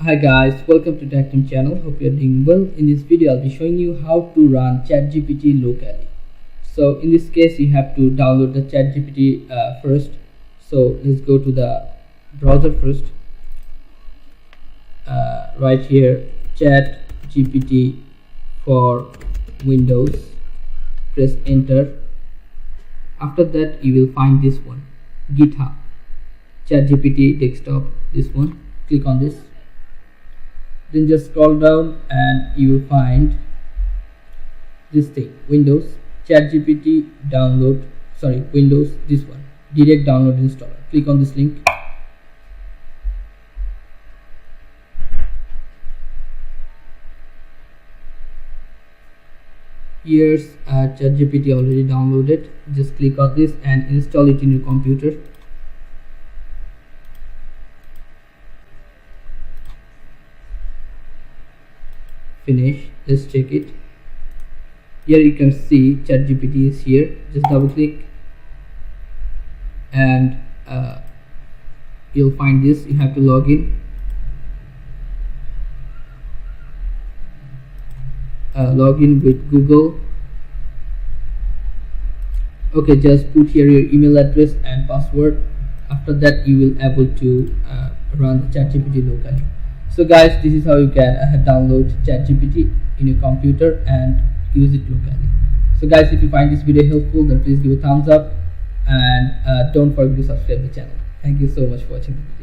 Hi guys, welcome to TechTeam channel. Hope you're doing well. In this video, I'll be showing you how to run ChatGPT locally. So in this case, you have to download the ChatGPT first. So let's go to the browser first. Right here, ChatGPT for Windows. Press enter. After that, you will find this one, GitHub, ChatGPT desktop. This one. Click on this. Then just scroll down and you will find this thing, Windows ChatGPT download, Windows, this one, direct download installer. Click on this link. Here's ChatGPT already downloaded. Just click on this and install it in your computer. Finish. Let's check it. Here you can see ChatGPT is here. Just double click and you'll find this. You have to log in. Log in with Google. Okay, just put here your email address and password. After that, you will able to run the ChatGPT locally. So guys, this is how you can download ChatGPT in your computer and use it locally. So guys, if you find this video helpful, then please give a thumbs up and don't forget to subscribe the channel. Thank you so much for watching the video.